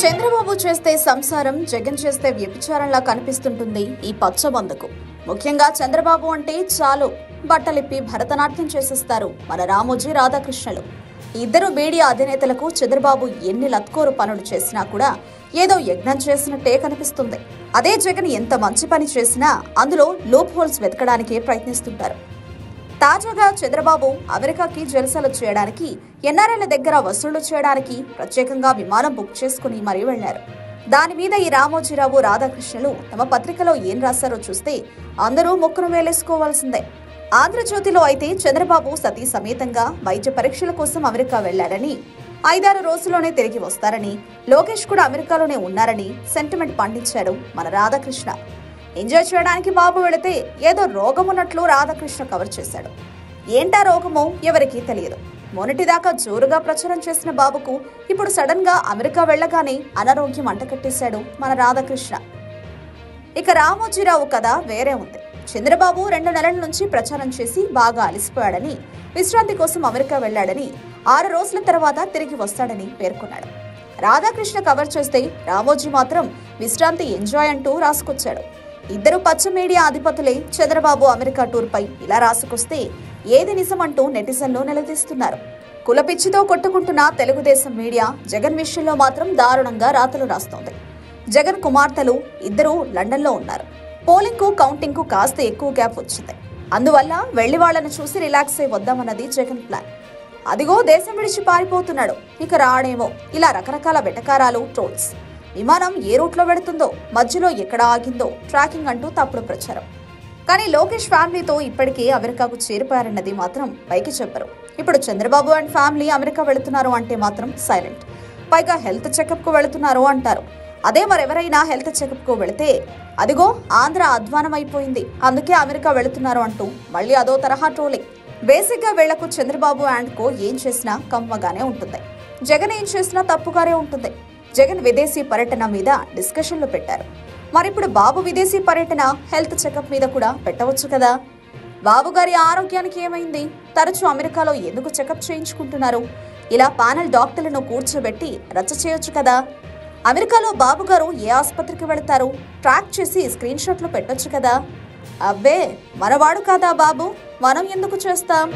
చంద్రబాబు చేస్తే సంసారం, జగన్ చేస్తే వ్యభిచారంలా కనిపిస్తుంటుంది ఈ పచ్చబందకు. ముఖ్యంగా చంద్రబాబు అంటే చాలు బట్టలిప్పి భరతనాట్యం చేసేస్తారు మన రామోజీ రాధాకృష్ణలు. ఇద్దరు మీడియా అధినేతలకు చంద్రబాబు ఎన్ని లత్కోరు పనులు చేసినా కూడా ఏదో యజ్ఞం చేసినట్టే కనిపిస్తుంది. అదే జగన్ ఎంత మంచి పని చేసినా అందులో లూప్ హోల్స్ వెతకడానికే ప్రయత్నిస్తుంటారు. తాజాగా చంద్రబాబు అమెరికాకి జలసలు చేయడానికి, ఎన్ఆర్ఐల దగ్గర వసూళ్లు చేయడానికి ప్రత్యేకంగా విమానం బుక్ చేసుకుని మరీ వెళ్లారు. దాని మీద ఈ రామోజీరావు రాధాకృష్ణలు తమ పత్రికలో ఏం రాశారో చూస్తే అందరూ ముక్కును వేలేసుకోవాల్సిందే. ఆంధ్రజ్యోతిలో అయితే చంద్రబాబు సతీ సమేతంగా వైద్య పరీక్షల కోసం అమెరికా వెళ్లారని, 5-6 రోజుల్లోనే తిరిగి వస్తారని, లోకేష్ కూడా అమెరికాలోనే ఉన్నారని సెంటిమెంట్ పండించారు మన రాధాకృష్ణ. ఎంజాయ్ చేయడానికి బాబు వెళితే ఏదో రోగం ఉన్నట్లు రాధాకృష్ణ కవర్ చేశాడు. ఏంటా రోగమో ఎవరికీ తెలియదు. మొన్నటిదాకా జోరుగా ప్రచారం చేసిన బాబుకు ఇప్పుడు సడన్ గా అమెరికా వెళ్లగానే అనారోగ్యం అంటకట్టేశాడు మన రాధాకృష్ణ. ఇక రామోజీరావు కథ వేరే ఉంది. చంద్రబాబు 2 నెలల నుంచి ప్రచారం చేసి బాగా అలసిపోయాడని, విశ్రాంతి కోసం అమెరికా వెళ్లాడని, 6 రోజుల తర్వాత తిరిగి వస్తాడని పేర్కొన్నాడు. రాధాకృష్ణ కవర్ చేస్తే రామోజీ మాత్రం విశ్రాంతి ఎంజాయ్ అంటూ రాసుకొచ్చాడు. ఇద్దరు పచ్చ మీడియా అధిపతులే చంద్రబాబు అమెరికా టూర్ పై ఇలా రాసుకొస్తే ఏది నిజమంటూ నెటిజన్లు నిలదీస్తున్నారు. కులపిచ్చితో కొట్టుకుంటున్న తెలుగుదేశం మీడియా జగన్ విషయంలో మాత్రం దారుణంగా రాతలు రాస్తోంది. జగన్ కుమార్తెలు ఇద్దరు లండన్లో ఉన్నారు. పోలింగ్ కు కౌంటింగ్ కు కాస్త ఎక్కువ గ్యాప్ వచ్చింది. అందువల్ల వెళ్లి వాళ్లను చూసి రిలాక్స్ అయి వద్దామన్నది జగన్ ప్లాన్. అదిగో దేశం విడిచి పారిపోతున్నాడు, ఇక రాడేమో, ఇలా రకరకాల వెటకారాలు, ట్రోల్స్. విమానం ఏ రూట్లో వెడుతుందో, మధ్యలో ఎక్కడ ఆగిందో ట్రాకింగ్ అంటూ తప్పుడు ప్రచారం. కానీ లోకేష్ ఫ్యామిలీతో ఇప్పటికే అమెరికాకు చేరిపోయారన్నది మాత్రం పైకి చెప్పరు. ఇప్పుడు చంద్రబాబు అండ్ ఫ్యామిలీ అమెరికా వెళుతున్నారు అంటే మాత్రం సైలెంట్. పైగా హెల్త్ చెకప్ కు వెళుతున్నారు అంటారు. అదే మరెవరైనా హెల్త్ చెకప్ కు వెళితే అదిగో ఆంధ్ర అధ్వానం అయిపోయింది, అందుకే అమెరికా వెళుతున్నారు అంటూ మళ్ళీ అదో తరహా ట్రోలింగ్. బేసిక్ గా వీళ్లకు చంద్రబాబు అండ్ కో ఏం చేసినా కమ్మగానే ఉంటుంది. జగన్ ఏం చేసినా తప్పుగానే ఉంటుంది. జగన్ విదేశీ పర్యటన మీద డిస్కషన్లు పెట్టారు. మరిప్పుడు బాబు విదేశీ పర్యటన, హెల్త్ చెకప్ మీద కూడా పెట్టవచ్చు కదా. బాబు గారి ఆరోగ్యానికి ఏమైంది? తరచూ అమెరికాలో ఎందుకు చెకప్ చేయించుకుంటున్నారు? ఇలా ప్యానెల్ డాక్టర్లను కూర్చోబెట్టి రచ్చ చేయొచ్చు కదా. అమెరికాలో బాబు గారు ఏ ఆసుపత్రికి వెళతారు ట్రాక్ చేసి స్క్రీన్ షాట్లు పెట్టొచ్చు కదా. అబ్బే, మనవాడు కాదా బాబు, మనం ఎందుకు చేస్తాం?